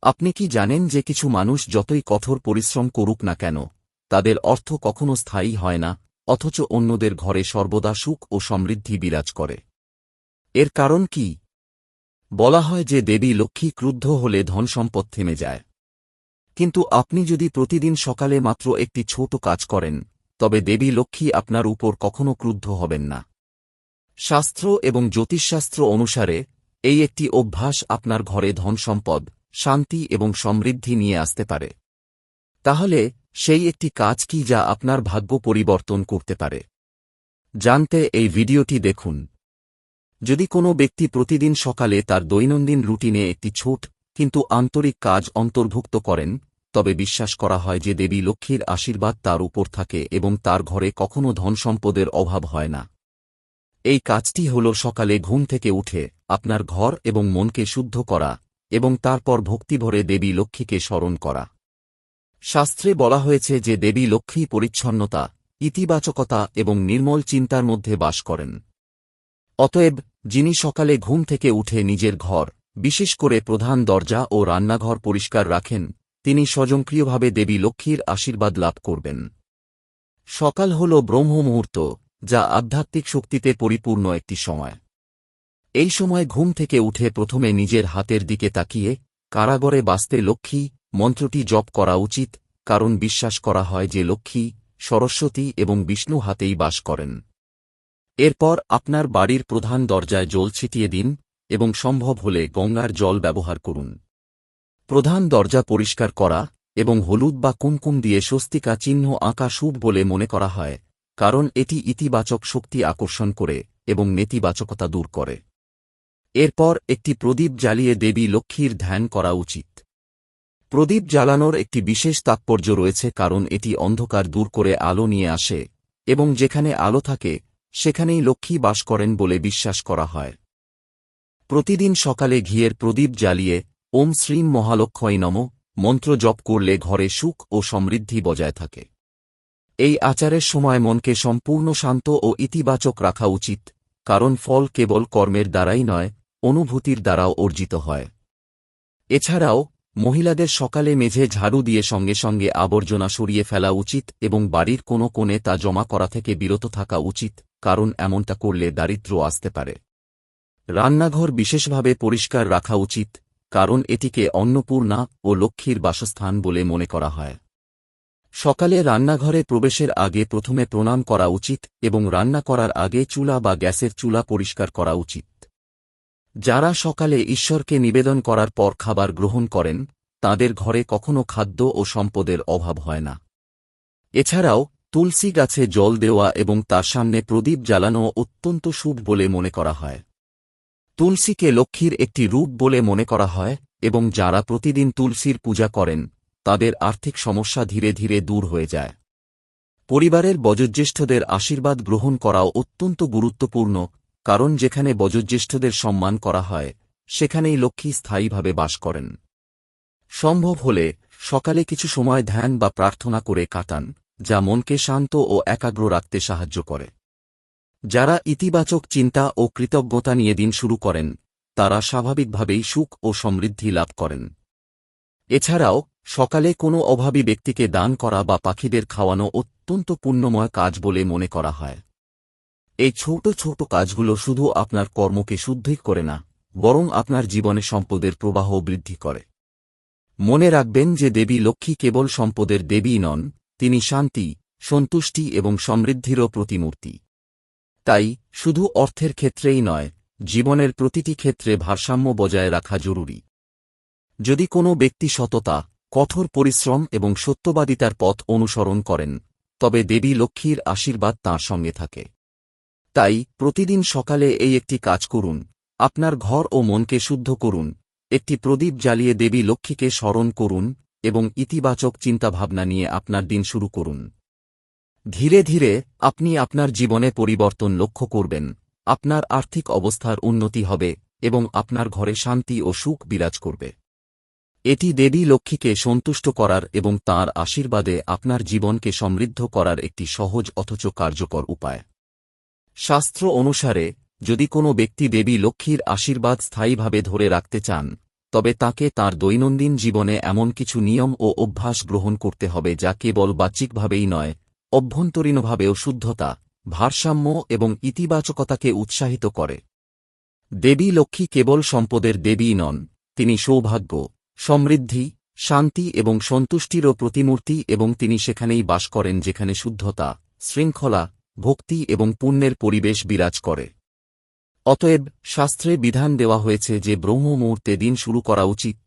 আপনি কি জানেন যে কিছু মানুষ যতই কঠোর পরিশ্রম করুক না কেন, তাদের অর্থ কখনো স্থায়ী হয় না, অথচ অন্যদের ঘরে সর্বদা সুখ ও সমৃদ্ধি বিরাজ করে? এর কারণ কি? বলা হয় যে দেবী লক্ষ্মী ক্রুদ্ধ হলে ধনসম্পদ থেমে যায়। কিন্তু আপনি যদি প্রতিদিন সকালে মাত্র একটি ছোট কাজ করেন, তবে দেবী লক্ষ্মী আপনার উপর কখনো ক্রুদ্ধ হবেন না। শাস্ত্র এবং জ্যোতিষশাস্ত্র অনুসারে এই একটি অভ্যাস আপনার ঘরে ধনসম্পদ, শান্তি এবং সমৃদ্ধি নিয়ে আসতে পারে। তাহলে সেই একটি কাজ কি যা আপনার ভাগ্য পরিবর্তন করতে পারে? জানতে এই ভিডিওটি দেখুন। যদি কোনো ব্যক্তি প্রতিদিন সকালে তার দৈনন্দিন রুটিনে একটি ছোট কিন্তু আন্তরিক কাজ অন্তর্ভুক্ত করেন, তবে বিশ্বাস করা হয় যে দেবী লক্ষ্মীর আশীর্বাদ তার উপর থাকে এবং তার ঘরে কখনো ধনসম্পদের অভাব হয় না। এই কাজটি হল সকালে ঘুম থেকে উঠে আপনার ঘর এবং মনকে শুদ্ধ করা এবং তারপর ভক্তিভরে দেবী লক্ষ্মীকে স্মরণ করা। শাস্ত্রে বলা হয়েছে যে দেবী লক্ষ্মী পরিচ্ছন্নতা, ইতিবাচকতা এবং নির্মল চিন্তার মধ্যে বাস করেন। অতএব যিনি সকালে ঘুম থেকে উঠে নিজের ঘর, বিশেষ করে প্রধান দরজা ও রান্নাঘর পরিষ্কার রাখেন, তিনি স্বয়ংক্রিয়ভাবে দেবী লক্ষ্মীর আশীর্বাদ লাভ করবেন। সকাল হল ব্রহ্ম মুহূর্ত, যা আধ্যাত্মিক শক্তিতে পরিপূর্ণ একটি সময়। এই সময় ঘুম থেকে উঠে প্রথমে নিজের হাতের দিকে তাকিয়ে কারাগরে বাস্তে লক্ষ্মী মন্ত্রটি জপ করা উচিত, কারণ বিশ্বাস করা হয় যে লক্ষ্মী, সরস্বতী এবং বিষ্ণু হাতেই বাস করেন। এরপর আপনার বাড়ির প্রধান দরজায় জল ছিটিয়ে দিন এবং সম্ভব হলে গঙ্গার জল ব্যবহার করুন। প্রধান দরজা পরিষ্কার করা এবং হলুদ বা কুমকুম দিয়ে স্বস্তিকা চিহ্ন আঁকা শুভ বলে মনে করা হয়, কারণ এটি ইতিবাচক শক্তি আকর্ষণ করে এবং নেতিবাচকতা দূর করে। এরপর একটি প্রদীপ জ্বালিয়ে দেবী লক্ষ্মীর ধ্যান করা উচিত। প্রদীপ জ্বালানোর একটি বিশেষ তাৎপর্য রয়েছে, কারণ এটি অন্ধকার দূর করে আলো নিয়ে আসে এবং যেখানে আলো থাকে সেখানেই লক্ষ্মী বাস করেন বলে বিশ্বাস করা হয়। প্রতিদিন সকালে ঘিয়ের প্রদীপ জ্বালিয়ে ওম শ্রীম মহালক্ষ্মী নমঃ মন্ত্র জপ করলে ঘরে সুখ ও সমৃদ্ধি বজায় থাকে। এই আচারের সময় মনকে সম্পূর্ণ শান্ত ও ইতিবাচক রাখা উচিত, কারণ ফল কেবল কর্মের দ্বারাই নয়, অনুভূতির দ্বারাও অর্জিত হয়। এছাড়াও মহিলাদের সকালে মেঝে ঝাড়ু দিয়ে সঙ্গে সঙ্গে আবর্জনা সরিয়ে ফেলা উচিত এবং বাড়ির কোনো কোণে তা জমা করা থেকে বিরত থাকা উচিত, কারণ এমনটা করলে দারিদ্র্য আসতে পারে। রান্নাঘর বিশেষভাবে পরিষ্কার রাখা উচিত, কারণ এটিকে অন্নপূর্ণা ও লক্ষ্মীর বাসস্থান বলে মনে করা হয়। সকালে রান্নাঘরে প্রবেশের আগে প্রথমে প্রণাম করা উচিত এবং রান্না করার আগে চুলা বা গ্যাসের চুলা পরিষ্কার করা উচিত। যারা সকালে ঈশ্বরকে নিবেদন করার পর খাবার গ্রহণ করেন, তাদের ঘরে কখনো খাদ্য ও সম্পদের অভাব হয় না। এছাড়াও তুলসী গাছে জল দেওয়া এবং তার সামনে প্রদীপ জ্বালানো অত্যন্ত শুভ বলে মনে করা হয়। তুলসীকে লক্ষ্মীর একটি রূপ বলে মনে করা হয় এবং যারা প্রতিদিন তুলসীর পূজা করেন, তাদের আর্থিক সমস্যা ধীরে ধীরে দূর হয়ে যায়। পরিবারের বয়োজ্যেষ্ঠদের আশীর্বাদ গ্রহণ করাও অত্যন্ত গুরুত্বপূর্ণ, কারণ যেখানে বয়োজ্যেষ্ঠদের সম্মান করা হয়, সেখানেই লক্ষ্মী স্থায়ীভাবে বাস করেন। সম্ভব হলে সকালে কিছু সময় ধ্যান বা প্রার্থনা করে কাটান, যা মনকে শান্ত ও একাগ্র রাখতে সাহায্য করে। যারা ইতিবাচক চিন্তা ও কৃতজ্ঞতা নিয়ে দিন শুরু করেন, তারা স্বাভাবিকভাবেই সুখ ও সমৃদ্ধি লাভ করেন। এছাড়াও সকালে কোনো অভাবী ব্যক্তিকে দান করা বা পাখিদের খাওয়ানো অত্যন্ত পুণ্যময় কাজ বলে মনে করা হয়। এই ছোট ছোট কাজগুলো শুধু আপনার কর্মকে শুদ্ধ করে না, বরং আপনার জীবনে সম্পদের প্রবাহ বৃদ্ধি করে। মনে রাখবেন যে দেবী লক্ষ্মী কেবল সম্পদের দেবী নন, তিনি শান্তি, সন্তুষ্টি এবং সমৃদ্ধিরও প্রতিমূর্তি। তাই শুধু অর্থের ক্ষেত্রেই নয়, জীবনের প্রতিটি ক্ষেত্রে ভারসাম্য বজায় রাখা জরুরি। যদি কোনো ব্যক্তি সততা, কঠোর পরিশ্রম এবং সত্যবাদিতার পথ অনুসরণ করেন, তবে দেবী লক্ষ্মীর আশীর্বাদ তাঁর সঙ্গে থাকে। তাই প্রতিদিন সকালে এই একটি কাজ করুন, আপনার ঘর ও মনকে শুদ্ধ করুন, একটি প্রদীপ জ্বালিয়ে দেবী লক্ষ্মীকে স্মরণ করুন এবং ইতিবাচক চিন্তাভাবনা নিয়ে আপনার দিন শুরু করুন। ধীরে ধীরে আপনি আপনার জীবনে পরিবর্তন লক্ষ্য করবেন, আপনার আর্থিক অবস্থার উন্নতি হবে এবং আপনার ঘরে শান্তি ও সুখ বিরাজ করবে। এটি দেবী লক্ষ্মীকে সন্তুষ্ট করার এবং তাঁর আশীর্বাদে আপনার জীবনকে সমৃদ্ধ করার একটি সহজ অথচ কার্যকর উপায়। শাস্ত্র অনুসারে যদি কোনো ব্যক্তি দেবী লক্ষ্মীর আশীর্বাদ স্থায়ীভাবে ধরে রাখতে চান, তবে তাকে তার দৈনন্দিন জীবনে এমন কিছু নিয়ম ও অভ্যাস গ্রহণ করতে হবে যা কেবল বাহ্যিকভাবেই নয়, অভ্যন্তরীণভাবেও শুদ্ধতা, ভারসাম্য এবং ইতিবাচকতাকে উৎসাহিত করে। দেবী লক্ষ্মী কেবল সম্পদের দেবীই নন, তিনি সৌভাগ্য, সমৃদ্ধি, শান্তি এবং সন্তুষ্টিরও প্রতিমূর্তি এবং তিনি সেখানেই বাস করেন যেখানে শুদ্ধতা, শৃঙ্খলা, ভক্তি এবং পুণ্যের পরিবেশ বিরাজ করে। অতএব শাস্ত্রে বিধান দেওয়া হয়েছে যে ব্রহ্ম মুহূর্তে দিন শুরু করা উচিত,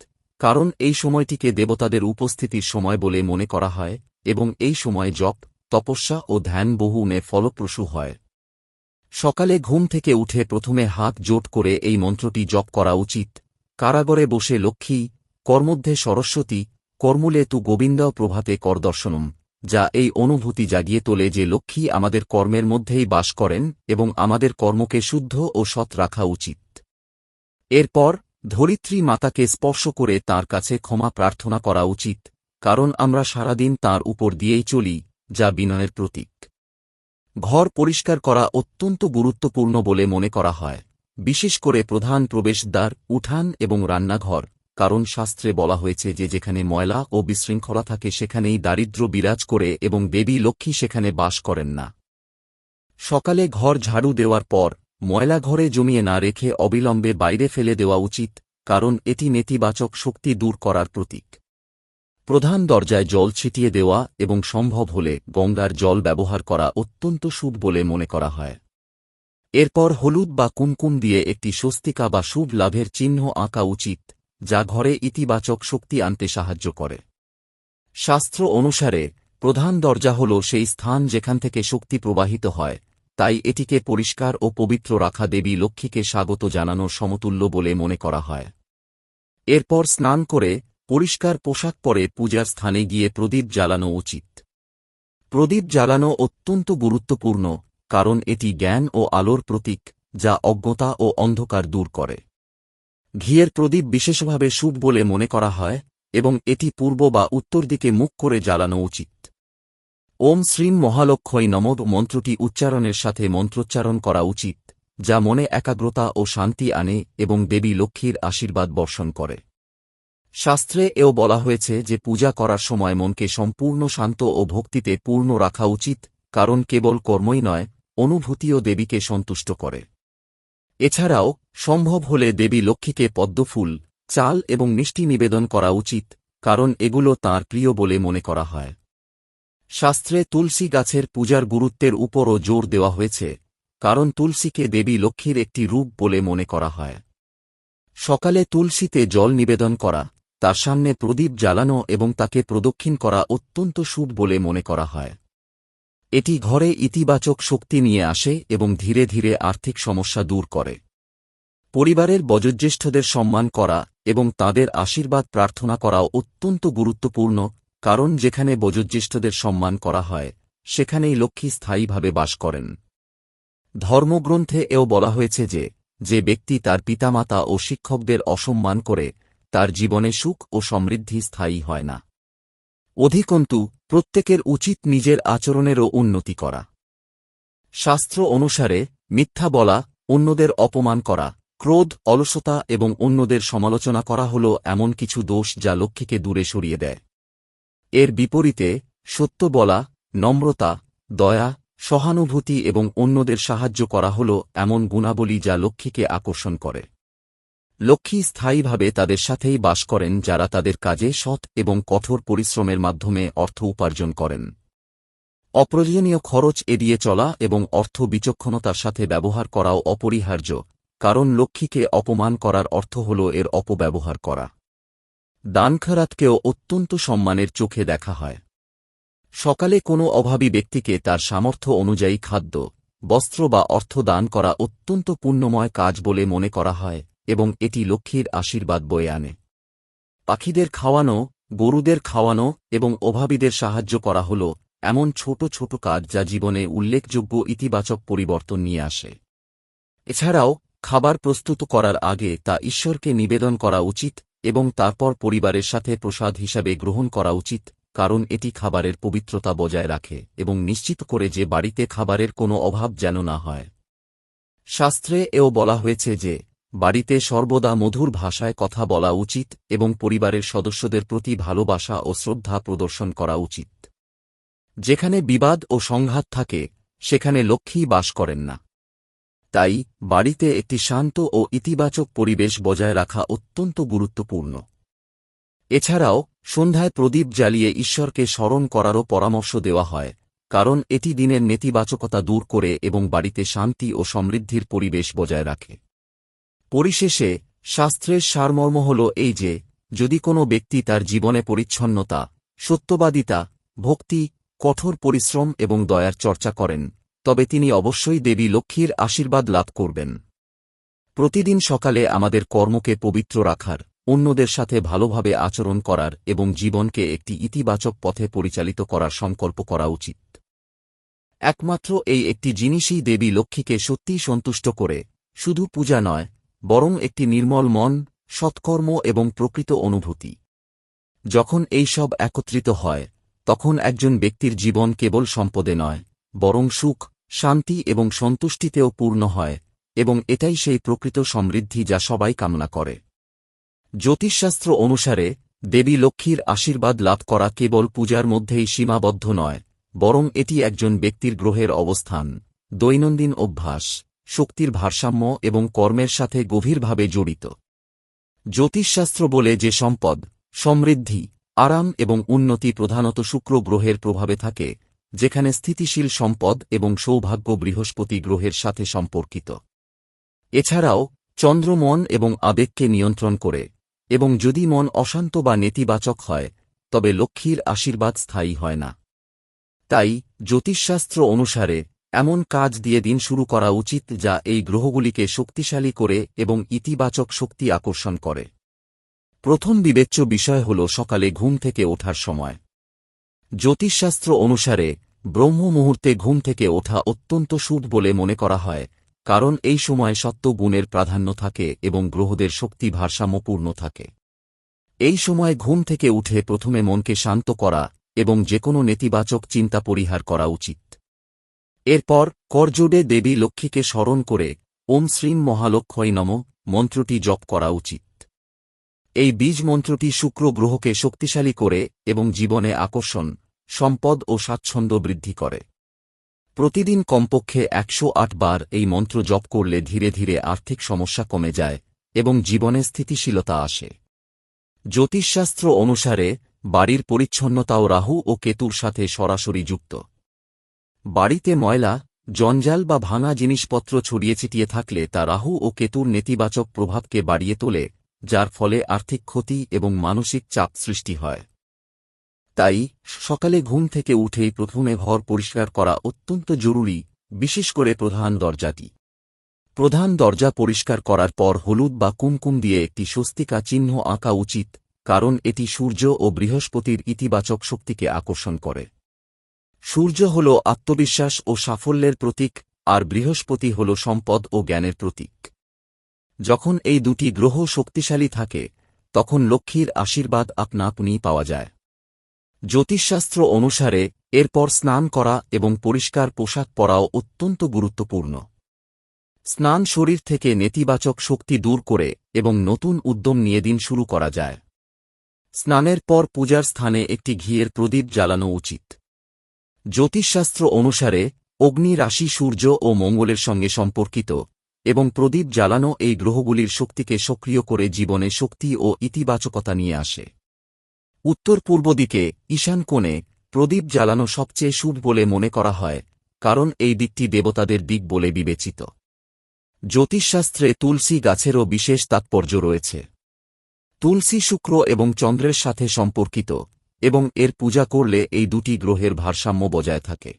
কারণ এই সময়টিকে দেবতাদের উপস্থিতির সময় বলে মনে করা হয় এবং এই সময় জপ, তপস্যা ও ধ্যান বহুগুণে ফলপ্রসূ হয়। সকালে ঘুম থেকে উঠে প্রথমে হাত জোট করে এই মন্ত্রটি জপ করা উচিত। কারাগারে বসে লক্ষ্মী, কর্মধ্যে সরস্বতী, কর্মূলে তু গোবিন্দ প্রভাতে করদর্শনম, যা এই অনুভূতি জাগিয়ে তোলে যে লক্ষ্মী আমাদের কর্মের মধ্যেই বাস করেন এবং আমাদের কর্মকে শুদ্ধ ও সৎ রাখা উচিত। এরপর ধরিত্রী মাতাকে স্পর্শ করে তাঁর কাছে ক্ষমা প্রার্থনা করা উচিত, কারণ আমরা সারাদিন তাঁর উপর দিয়েই চলি, যা বিনয়ের প্রতীক। ঘর পরিষ্কার করা অত্যন্ত গুরুত্বপূর্ণ বলে মনে করা হয়, বিশেষ করে প্রধান প্রবেশদ্বার, উঠান এবং রান্নাঘর, কারণ শাস্ত্রে বলা হয়েছে যে যেখানে ময়লা ও বিশৃঙ্খলা থাকে সেখানেই দারিদ্র্য বিরাজ করে এবং দেবী লক্ষ্মী সেখানে বাস করেন না। সকালে ঘর ঝাড়ু দেওয়ার পর ময়লা ঘরে জমিয়ে না রেখে অবিলম্বে বাইরে ফেলে দেওয়া উচিত, কারণ এটি নেতিবাচক শক্তি দূর করার প্রতীক। প্রধান দরজায় জল ছিটিয়ে দেওয়া এবং সম্ভব হলে গঙ্গার জল ব্যবহার করা অত্যন্ত শুভ বলে মনে করা হয়। এরপর হলুদ বা কুমকুম দিয়ে একটি স্বস্তিকা বা শুভ লাভের চিহ্ন আঁকা উচিত, যা ঘরে ইতিবাচক শক্তি আনতে সাহায্য করে। শাস্ত্র অনুসারে প্রধান দরজা হল সেই স্থান যেখান থেকে শক্তি প্রবাহিত হয়, তাই এটিকে পরিষ্কার ও পবিত্র রাখা দেবী লক্ষ্মীকে স্বাগত জানানোর সমতুল্য বলে মনে করা হয়। এরপর স্নান করে পরিষ্কার পোশাক পরে পূজার স্থানে গিয়ে প্রদীপ জ্বালানো উচিত। প্রদীপ জ্বালানো অত্যন্ত গুরুত্বপূর্ণ, কারণ এটি জ্ঞান ও আলোর প্রতীক, যা অজ্ঞতা ও অন্ধকার দূর করে। ঘিয়ের প্রদীপ বিশেষভাবে শুভ বলে মনে করা হয় এবং এটি পূর্ব বা উত্তর দিকে মুখ করে জ্বালানো উচিত। ওম শ্রীম মহালক্ষ্মী নমঃ মন্ত্রটি উচ্চারণের সাথে মন্ত্রোচ্চারণ করা উচিত, যা মনে একাগ্রতা ও শান্তি আনে এবং দেবী লক্ষ্মীর আশীর্বাদ বর্ষণ করে। শাস্ত্রে এও বলা হয়েছে যে পূজা করার সময় মনকে সম্পূর্ণ শান্ত ও ভক্তিতে পূর্ণ রাখা উচিত, কারণ কেবল কর্মই নয়, অনুভূতিও দেবীকে সন্তুষ্ট করে। এছাড়াও সম্ভব হলে দেবী লক্ষ্মীকে পদ্মফুল, চাল এবং মিষ্টি নিবেদন করা উচিত, কারণ এগুলো তাঁর প্রিয় বলে মনে করা হয়। শাস্ত্রে তুলসী গাছের পূজার গুরুত্বের উপরও জোর দেওয়া হয়েছে, কারণ তুলসীকে দেবী লক্ষ্মীর একটি রূপ বলে মনে করা হয়। সকালে তুলসীতে জল নিবেদন করা, তার সামনে প্রদীপ জ্বালানো এবং তাকে প্রদক্ষিণ করা অত্যন্ত শুভ বলে মনে করা হয়। এটি ঘরে ইতিবাচক শক্তি নিয়ে আসে এবং ধীরে ধীরে আর্থিক সমস্যা দূর করে। পরিবারের বয়োজ্যেষ্ঠদের সম্মান করা এবং তাঁদের আশীর্বাদ প্রার্থনা করাও অত্যন্ত গুরুত্বপূর্ণ, কারণ যেখানে বয়োজ্যেষ্ঠদের সম্মান করা হয় সেখানেই লক্ষ্মী স্থায়ীভাবে বাস করেন। ধর্মগ্রন্থে এও বলা হয়েছে যে যে ব্যক্তি তার পিতামাতা ও শিক্ষকদের অসম্মান করে তার জীবনে সুখ ও সমৃদ্ধি স্থায়ী হয় না। অধিকন্তু প্রত্যেকের উচিত নিজের আচরণেরও উন্নতি করা। শাস্ত্র অনুসারে মিথ্যা বলা, অন্যদের অপমান করা, ক্রোধ, অলসতা এবং অন্যদের সমালোচনা করা হল এমন কিছু দোষ যা লক্ষ্মীকে দূরে সরিয়ে দেয়। এর বিপরীতে সত্য বলা, নম্রতা, দয়া, সহানুভূতি এবং অন্যদের সাহায্য করা হল এমন গুণাবলী যা লক্ষ্মীকে আকর্ষণ করে। লক্ষ্মী স্থায়ীভাবে তাদের সাথেই বাস করেন যারা তাদের কাজে সৎ এবং কঠোর পরিশ্রমের মাধ্যমে অর্থ উপার্জন করেন। অপ্রয়োজনীয় খরচ এড়িয়ে চলা এবং অর্থ বিচক্ষণতার সাথে ব্যবহার করাও অপরিহার্য, কারণ লক্ষ্মীকে অপমান করার অর্থ হল এর অপব্যবহার করা। দান খয়রাতকেও অত্যন্ত সম্মানের চোখে দেখা হয়। সকালে কোনো অভাবী ব্যক্তিকে তার সামর্থ্য অনুযায়ী খাদ্য, বস্ত্র বা অর্থ দান করা অত্যন্ত পুণ্যময় কাজ বলে মনে করা হয় এবং এটি লক্ষ্মীর আশীর্বাদ বয়ে আনে। পাখিদের খাওয়ানো, গরুদের খাওয়ানো এবং অভাবীদের সাহায্য করা হল এমন ছোট ছোট কাজ যা জীবনে উল্লেখযোগ্য ইতিবাচক পরিবর্তন নিয়ে আসে। এছাড়াও খাবার প্রস্তুত করার আগে তা ঈশ্বরকে নিবেদন করা উচিত এবং তারপর পরিবারের সাথে প্রসাদ হিসাবে গ্রহণ করা উচিত, কারণ এটি খাবারের পবিত্রতা বজায় রাখে এবং নিশ্চিত করে যে বাড়িতে খাবারের কোনো অভাব যেন না হয়। শাস্ত্রে এও বলা হয়েছে যে বাড়িতে সর্বদা মধুর ভাষায় কথা বলা উচিত এবং পরিবারের সদস্যদের প্রতি ভালোবাসা ও শ্রদ্ধা প্রদর্শন করা উচিত। যেখানে বিবাদ ও সংঘাত থাকে সেখানে লক্ষ্মী বাস করেন না। তাই বাড়িতে একটি শান্ত ও ইতিবাচক পরিবেশ বজায় রাখা অত্যন্ত গুরুত্বপূর্ণ। এছাড়াও সন্ধ্যায় প্রদীপ জ্বালিয়ে ঈশ্বরকে স্মরণ করারও পরামর্শ দেওয়া হয়, কারণ এটি দিনের নেতিবাচকতা দূর করে এবং বাড়িতে শান্তি ও সমৃদ্ধির পরিবেশ বজায় রাখে। পরিশেষে শাস্ত্রের সারমর্ম হল এই যে, যদি কোনো ব্যক্তি তার জীবনে পরিচ্ছন্নতা, সত্যবাদিতা, ভক্তি, কঠোর পরিশ্রম এবং দয়ার চর্চা করেন, তবে তিনি অবশ্যই দেবী লক্ষ্মীর আশীর্বাদ লাভ করবেন। প্রতিদিন সকালে আমাদের কর্মকে পবিত্র রাখার, অন্যদের সাথে ভালোভাবে আচরণ করার এবং জীবনকে একটি ইতিবাচক পথে পরিচালিত করার সংকল্প করা উচিত। একমাত্র এই একটি জিনিসই দেবী লক্ষ্মীকে সত্যিই সন্তুষ্ট করে, শুধু পূজা নয়, বরং একটি নির্মল মন, সৎকর্ম এবং প্রকৃত অনুভূতি। যখন এই সব একত্রিত হয়, তখন একজন ব্যক্তির জীবন কেবল সম্পদে নয়, বরং সুখ, শান্তি এবং সন্তুষ্টিতেও পূর্ণ হয়, এবং এটাই সেই প্রকৃত সমৃদ্ধি যা সবাই কামনা করে। জ্যোতিষশাস্ত্র অনুসারে দেবী লক্ষ্মীর আশীর্বাদ লাভ করা কেবল পূজার মধ্যেই সীমাবদ্ধ নয়, বরং এটি একজন ব্যক্তির গ্রহের অবস্থান, দৈনন্দিন অভ্যাস, শক্তির ভারসাম্য এবং কর্মের সাথে গভীরভাবে জড়িত। জ্যোতিষশাস্ত্র বলে যে সম্পদ, সমৃদ্ধি, আরাম এবং উন্নতি প্রধানত শুক্র গ্রহের প্রভাবে থাকে, যেখানে স্থিতিশীল সম্পদ এবং সৌভাগ্য বৃহস্পতি গ্রহের সাথে সম্পর্কিত। এছাড়াও চন্দ্র মন এবং আবেগকে নিয়ন্ত্রণ করে, এবং যদি মন অশান্ত বা নেতিবাচক হয়, তবে লক্ষ্মীর আশীর্বাদ স্থায়ী হয় না। তাই জ্যোতিষশাস্ত্র অনুসারে এমন কাজ দিয়ে দিন শুরু করা উচিত যা এই গ্রহগুলিকে শক্তিশালী করে এবং ইতিবাচক শক্তি আকর্ষণ করে। প্রথম বিবেচ্য বিষয় হল সকালে ঘুম থেকে ওঠার সময়। জ্যোতিষশাস্ত্র অনুসারে ব্রহ্ম মুহূর্তে ঘুম থেকে ওঠা অত্যন্ত শুভ বলে মনে করা হয়, কারণ এই সময় সত্ত্ব গুণের প্রাধান্য থাকে এবং গ্রহদের শক্তি ভারসাম্যপূর্ণ থাকে। এই সময় ঘুম থেকে উঠে প্রথমে মনকে শান্ত করা এবং যেকোনো নেতিবাচক চিন্তা পরিহার করা উচিত। এরপর করজোড়ে দেবী লক্ষ্মীকে স্মরণ করে ওম শ্রীম মহালক্ষ্মী নমঃ মন্ত্রটি জপ করা উচিত। এই বীজ মন্ত্রটি শুক্র গ্রহকে শক্তিশালী করে এবং জীবনে আকর্ষণ, সম্পদ ও স্বাচ্ছন্দ্য বৃদ্ধি করে। প্রতিদিন কমপক্ষে 108 বার এই মন্ত্র জপ করলে ধীরে ধীরে আর্থিক সমস্যা কমে যায় এবং জীবনে স্থিতিশীলতা আসে। জ্যোতিষশাস্ত্র অনুসারে বাড়ির পরিচ্ছন্নতাও রাহু ও কেতুর সাথে সরাসরি যুক্ত। বাড়িতে ময়লা, জঞ্জাল বা ভাঙা জিনিসপত্র ছড়িয়ে ছিটিয়ে থাকলে তা রাহু ও কেতুর নেতিবাচক প্রভাবকে বাড়িয়ে তোলে, যার ফলে আর্থিক ক্ষতি এবং মানসিক চাপ সৃষ্টি হয়। তাই সকালে ঘুম থেকে উঠেই প্রথমে ঘর পরিষ্কার করা অত্যন্ত জরুরি, বিশেষ করে প্রধান দরজাটি। প্রধান দরজা পরিষ্কার করার পর হলুদ বা কুমকুম দিয়ে একটি স্বস্তিকা চিহ্ন আঁকা উচিত, কারণ এটি সূর্য ও বৃহস্পতির ইতিবাচক শক্তিকে আকর্ষণ করে। সূর্য হল আত্মবিশ্বাস ও সাফল্যের প্রতীক, আর বৃহস্পতি হল সম্পদ ও জ্ঞানের প্রতীক। যখন এই দুটি গ্রহ শক্তিশালী থাকে, তখন লক্ষ্মীর আশীর্বাদ আপনা আপনিই পাওয়া যায়। জ্যোতিষশাস্ত্র অনুসারে এরপর স্নান করা এবং পরিষ্কার পোশাক পরাও অত্যন্ত গুরুত্বপূর্ণ। স্নান শরীর থেকে নেতিবাচক শক্তি দূর করে এবং নতুন উদ্যম নিয়ে দিন শুরু করা যায়। স্নানের পর পূজার স্থানে একটি ঘিয়ের প্রদীপ জ্বালানো উচিত। জ্যোতিষশাস্ত্র অনুসারে অগ্নি রাশি সূর্য ও মঙ্গলের সঙ্গে সম্পর্কিত, এবং প্রদীপ জ্বালানো এই গ্রহগুলির শক্তিকে সক্রিয় করে জীবনে শক্তি ও ইতিবাচকতা নিয়ে আসে। উত্তর পূর্ব দিকে ঈশান কোণে প্রদীপ জ্বালানো সবচেয়ে শুভ বলে মনে করা হয়, কারণ এই দিকটি দেবতাদের দিক বলে বিবেচিত। জ্যোতিষশাস্ত্রে তুলসী গাছেরও বিশেষ তাৎপর্য রয়েছে। তুলসী শুক্র এবং চন্দ্রের সাথে সম্পর্কিত, এবং এর পূজা করলে এই দুটি গ্রহের ভারসাম্য বজায় থাকে।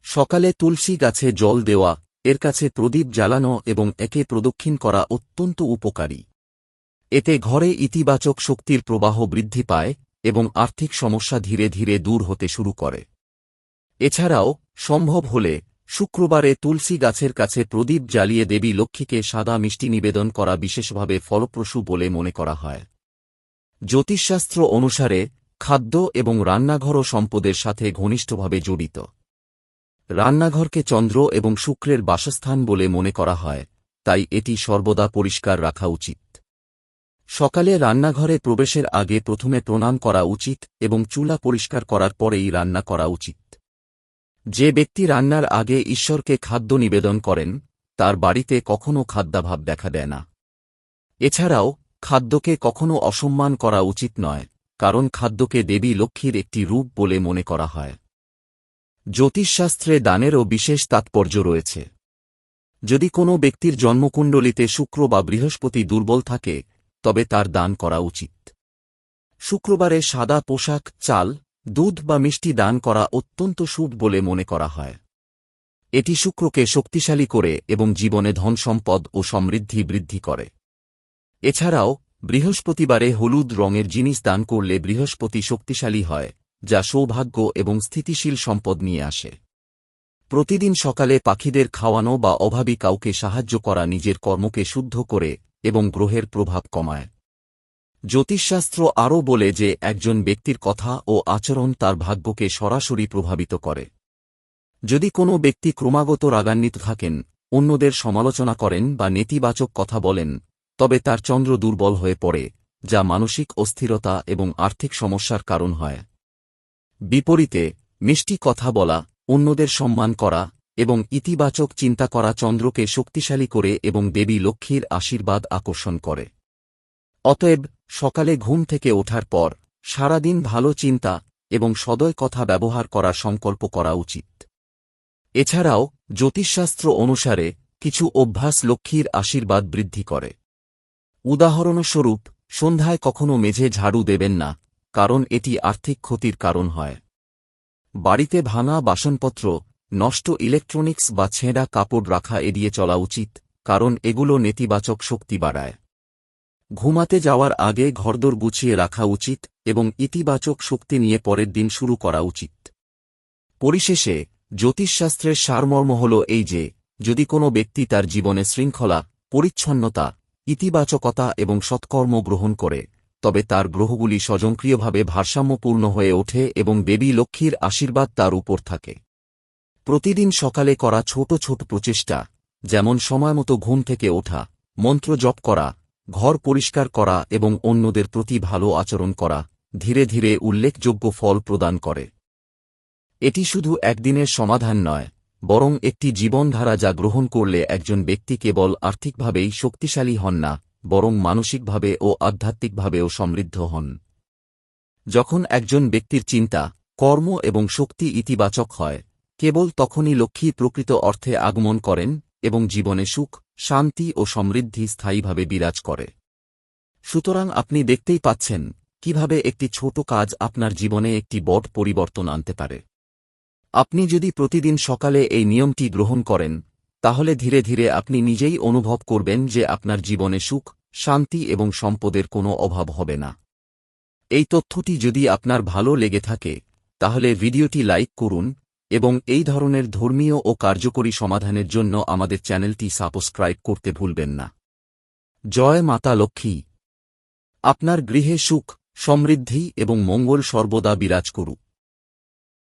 সকালে তুলসী গাছে জল দেওয়া, এর কাছে প্রদীপ জ্বালানো এবং একে প্রদক্ষিণ করা অত্যন্ত উপকারী। এতে ঘরে ইতিবাচক শক্তির প্রবাহ বৃদ্ধি পায় এবং আর্থিক সমস্যা ধীরে ধীরে দূর হতে শুরু করে। এছাড়াও সম্ভব হলে শুক্রবারে তুলসী গাছের কাছে প্রদীপ জ্বালিয়ে দেবী লক্ষ্মীকে সাদা মিষ্টি নিবেদন করা বিশেষভাবে ফলপ্রসূ বলে মনে করা হয়। জ্যোতিষশাস্ত্র অনুসারে খাদ্য এবং রান্নাঘরও সম্পদের সাথে ঘনিষ্ঠভাবে জড়িত। রান্নাঘরকে চন্দ্র এবং শুক্রের বাসস্থান বলে মনে করা হয়, তাই এটি সর্বদা পরিষ্কার রাখা উচিত। সকালে রান্নাঘরে প্রবেশের আগে প্রথমে প্রণাম করা উচিত এবং চুলা পরিষ্কার করার পরেই রান্না করা উচিত। যে ব্যক্তি রান্নার আগে ঈশ্বরকে খাদ্য নিবেদন করেন তার বাড়িতে কখনও খাদ্যাভাব দেখা দেয় না। এছাড়াও খাদ্যকে কখনও অসম্মান করা উচিত নয়, কারণ খাদ্যকে দেবী লক্ষ্মীর একটি রূপ বলে মনে করা হয়। জ্যোতিষশাস্ত্রে দানেরও বিশেষ তাৎপর্য রয়েছে। যদি কোনো ব্যক্তির জন্মকুণ্ডলিতে শুক্র বা বৃহস্পতি দুর্বল থাকে তবে তার দান করা উচিত। শুক্রবারে সাদা পোশাক, চাল, দুধ বা মিষ্টি দান করা অত্যন্ত শুভ বলে মনে করা হয়। এটি শুক্রকে শক্তিশালী করে এবং জীবনে ধনসম্পদ ও সমৃদ্ধি বৃদ্ধি করে। এছাড়াও বৃহস্পতিবারে হলুদ রঙের জিনিস দান করলে বৃহস্পতি শক্তিশালী হয়, যা সৌভাগ্য এবং স্থিতিশীল সম্পদ নিয়ে আসে। প্রতিদিন সকালে পাখিদের খাওয়ানো বা অভাবী কাউকে সাহায্য করা নিজের কর্মকে শুদ্ধ করে এবং গ্রহের প্রভাব কমায়। জ্যোতিষশাস্ত্র আরও বলে যে একজন ব্যক্তির কথা ও আচরণ তার ভাগ্যকে সরাসরি প্রভাবিত করে। যদি কোনো ব্যক্তি ক্রমাগত রাগান্বিত থাকেন, অন্যদের সমালোচনা করেন বা নেতিবাচক কথা বলেন, তবে তার চন্দ্র দুর্বল হয়ে পড়ে, যা মানসিক অস্থিরতা এবং আর্থিক সমস্যার কারণ হয়। বিপরীতে মিষ্টি কথা বলা, অন্যদের সম্মান করা এবং ইতিবাচক চিন্তা করা চন্দ্রকে শক্তিশালী করে এবং দেবী লক্ষ্মীর আশীর্বাদ আকর্ষণ করে। অতএব সকালে ঘুম থেকে ওঠার পর সারাদিন ভালো চিন্তা এবং সদয় কথা ব্যবহার করার সংকল্প করা উচিত। এছাড়াও জ্যোতিষশাস্ত্র অনুসারে কিছু অভ্যাস লক্ষ্মীর আশীর্বাদ বৃদ্ধি করে। উদাহরণস্বরূপ, সন্ধ্যায় কখনো মেঝে ঝাড়ু দেবেন না, কারণ এটি আর্থিক ক্ষতির কারণ হয়। বাড়িতে ভাঙা বাসনপত্র, নষ্ট ইলেকট্রনিক্স বা ছেঁড়া কাপড় রাখা এড়িয়ে চলা উচিত, কারণ এগুলো নেতিবাচক শক্তি বাড়ায়। ঘুমাতে যাওয়ার আগে ঘরদোর গুছিয়ে রাখা উচিত এবং ইতিবাচক শক্তি নিয়ে পরের দিন শুরু করা উচিত। পরিশেষে জ্যোতিষশাস্ত্রের সারমর্ম হল এই যে, যদি কোনো ব্যক্তি তার জীবনে শৃঙ্খলা, পরিচ্ছন্নতা, ইতিবাচকতা এবং সৎকর্ম গ্রহণ করে, তবে তার গ্রহগুলি স্বয়ংক্রিয়ভাবে ভারসাম্যপূর্ণ হয়ে ওঠে এবং দেবী লক্ষ্মীর আশীর্বাদ তার উপর থাকে। প্রতিদিন সকালে করা ছোট ছোট প্রচেষ্টা, যেমন সময়মতো ঘুম থেকে ওঠা, মন্ত্র জপ করা, ঘর পরিষ্কার করা এবং অন্যদের প্রতি ভালো আচরণ করা, ধীরে ধীরে উল্লেখযোগ্য ফল প্রদান করে। এটি শুধু একদিনের সমাধান নয়, বরং একটি জীবনধারা যা গ্রহণ করলে একজন ব্যক্তি কেবল আর্থিকভাবেই শক্তিশালী হন না, বরং মানসিকভাবে ও আধ্যাত্মিকভাবেও সমৃদ্ধ হন। যখন একজন ব্যক্তির চিন্তা, কর্ম এবং শক্তি ইতিবাচক হয়, কেবল তখনই লক্ষ্মী প্রকৃত অর্থে আগমন করেন এবং জীবনে সুখ, শান্তি ও সমৃদ্ধি স্থায়ীভাবে বিরাজ করে। সুতরাং আপনি দেখতেই পাচ্ছেন কিভাবে একটি ছোট কাজ আপনার জীবনে একটি বড় পরিবর্তন আনতে পারে। আপনি যদি প্রতিদিন সকালে এই নিয়মটি গ্রহণ করেন, তাহলে ধীরে ধীরে আপনি নিজেই অনুভব করবেন যে আপনার জীবনে সুখ, শান্তি এবং সম্পদের কোনো অভাব হবে না। এই তথ্যটি যদি আপনার ভালো লেগে থাকে, তাহলে ভিডিওটি লাইক করুন এবং এই ধরনের ধর্মীয় ও কার্যকরী সমাধানের জন্য আমাদের চ্যানেলটি সাবস্ক্রাইব করতে ভুলবেন না। জয় মাতা লক্ষ্মী। আপনার গৃহে সুখ, সমৃদ্ধি এবং মঙ্গল সর্বদা বিরাজ করুক।